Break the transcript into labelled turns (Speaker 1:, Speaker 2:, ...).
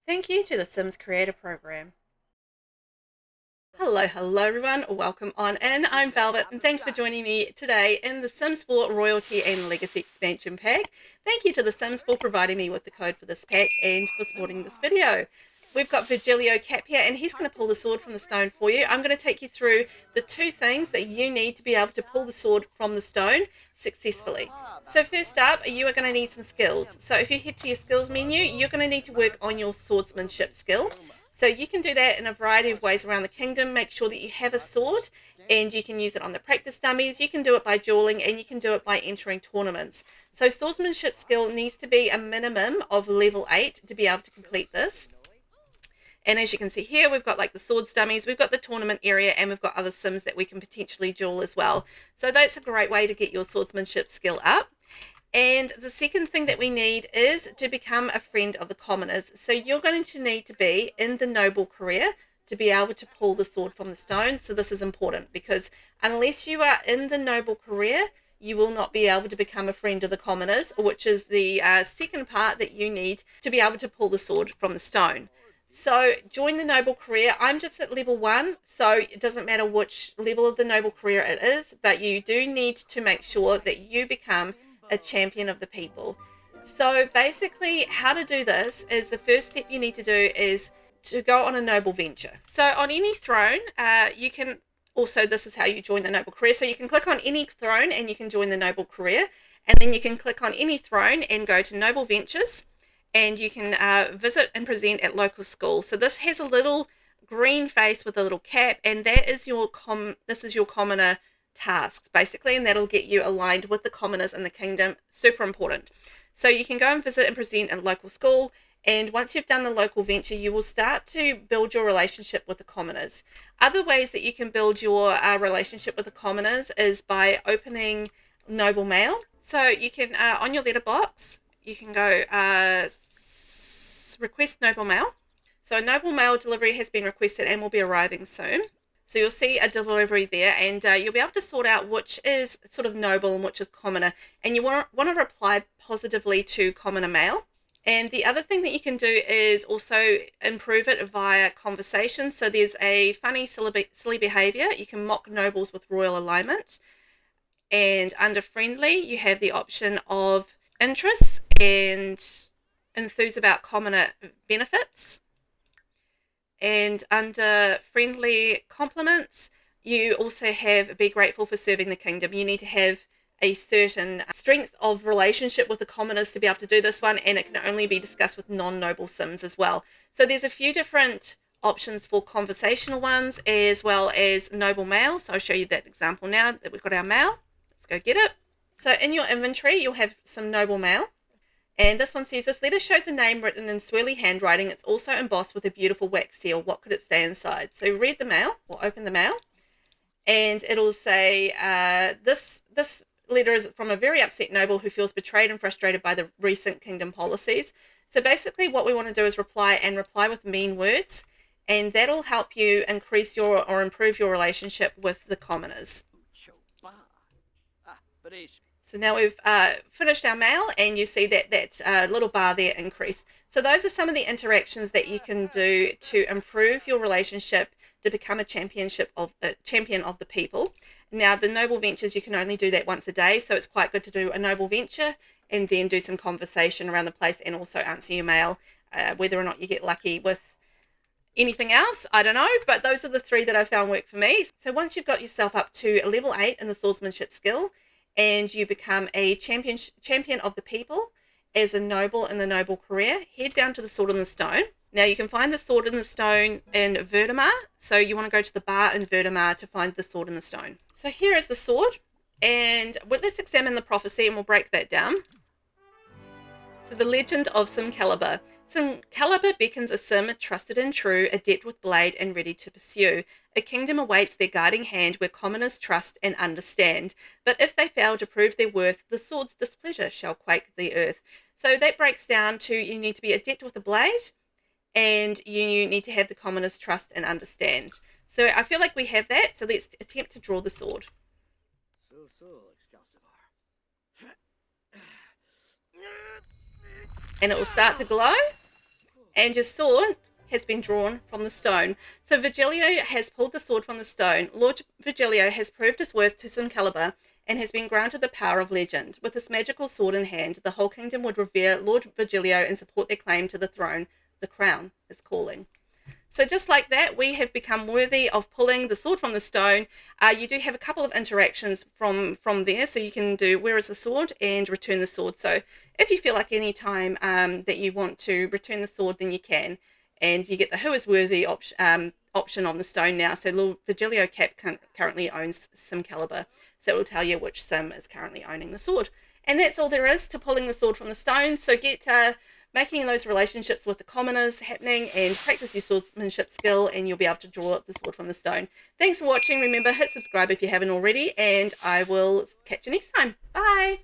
Speaker 1: Thank you to the Sims Creator Program. Hello everyone, welcome on in. I'm Velvet and thanks for joining me today in the Sims 4 Royalty and Legacy Expansion Pack. Thank you to the Sims for providing me with the code for this pack and for supporting this video. We've got Virgilio Cap here and he's going to pull the sword from the stone for you. I'm going to take you through the two things that you need to be able to pull the sword from the stone successfully. So first up, you are going to need some skills. So if you head to your skills menu, you're going to need to work on your swordsmanship skill. So you can do that in a variety of ways around the kingdom. Make sure that you have a sword and you can use it on the practice dummies. You can do it by dueling and you can do it by entering tournaments. So swordsmanship skill needs to be a minimum of level 8 to be able to complete this. And as you can see here, we've got like the swords dummies, we've got the tournament area, and we've got other sims that we can potentially duel as well. So that's a great way to get your swordsmanship skill up. And the second thing that we need is to become a friend of the commoners. So you're going to need to be in the noble career to be able to pull the sword from the stone. So this is important because unless you are in the noble career, you will not be able to become a friend of the commoners, which is the second part that you need to be able to pull the sword from the stone. So join the noble career. I'm just at level 1, so it doesn't matter which level of the noble career it is, but you do need to make sure that you become a champion of the people. So basically how to do this is the first step you need to do is to go on a noble venture. So on any throne, you can also, this is how you join the noble career. So you can click on any throne and you can join the noble career, and then you can click on any throne and go to noble ventures, and you can visit and present at local school. So this has a little green face with a little cap, and that is your this is your commoner tasks basically, and that'll get you aligned with the commoners in the kingdom. Super important. So you can go and visit and present at local school, and once you've done the local venture, you will start to build your relationship with the commoners. Other ways that you can build your relationship with the commoners is by opening noble mail. So you can on your letterbox you can go request noble mail. So a noble mail delivery has been requested and will be arriving soon. So you'll see a delivery there, and you'll be able to sort out which is sort of noble and which is commoner. And you want to reply positively to commoner mail. And the other thing that you can do is also improve it via conversation. So there's a funny, silly behavior. You can mock nobles with royal alignment. And under friendly, you have the option of interests and enthuse about commoner benefits. And under friendly compliments, you also have be grateful for serving the kingdom. You need to have a certain strength of relationship with the commoners to be able to do this one, and it can only be discussed with non-noble sims as well. So there's a few different options for conversational ones as well as noble mail. So I'll show you that example now that we've got our mail. Let's go get it. So in your inventory, you'll have some noble mail. And this one says, this letter shows a name written in swirly handwriting. It's also embossed with a beautiful wax seal. What could it say inside? So read the mail, or open the mail, and it'll say, this letter is from a very upset noble who feels betrayed and frustrated by the recent kingdom policies. So basically what we want to do is reply with mean words, and that'll help you increase your or improve your relationship with the commoners. So now we've finished our mail, and you see that little bar there increase. So those are some of the interactions that you can do to improve your relationship to become a champion of the people. Now the noble ventures, you can only do that once a day, so it's quite good to do a noble venture and then do some conversation around the place and also answer your mail. Whether or not you get lucky with anything else, I don't know, but those are the 3 that I found work for me. So once you've got yourself up to level 8 in the swordsmanship skill, and you become a champion of the people as a noble in the noble career, head down to the sword in the stone. Now you can find the sword in the stone in VelvettB, so you want to go to the bar in VelvettB to find the sword in the stone. So here is the sword, and let's examine the prophecy and we'll break that down. So the legend of Simcalibur. Simcalibur beckons a sim trusted and true, adept with blade and ready to pursue. A kingdom awaits their guiding hand where commoners trust and understand. But if they fail to prove their worth, the sword's displeasure shall quake the earth. So that breaks down to you need to be adept with a blade, and you need to have the commoners trust and understand. So I feel like we have that, so let's attempt to draw the sword. And it will start to glow. and your sword has been drawn from the stone. So Virgilio has pulled the sword from the stone. Lord Virgilio has proved his worth to Simcalibur and has been granted the power of legend. With this magical sword in hand, the whole kingdom would revere Lord Virgilio and support their claim to the throne. The crown is calling. So just like that, we have become worthy of pulling the sword from the stone. You do have a couple of interactions from there. So you can do where is the sword and return the sword. So if you feel like any time that you want to return the sword, then you can. And you get the who is worthy option on the stone now. So Lord Virgilio Cap currently owns Simcalibur. So it will tell you which Sim is currently owning the sword. And that's all there is to pulling the sword from the stone. So get making those relationships with the commoners happening and practice your swordsmanship skill, and you'll be able to draw the sword from the stone. Thanks for watching. Remember, hit subscribe if you haven't already, and I will catch you next time. Bye.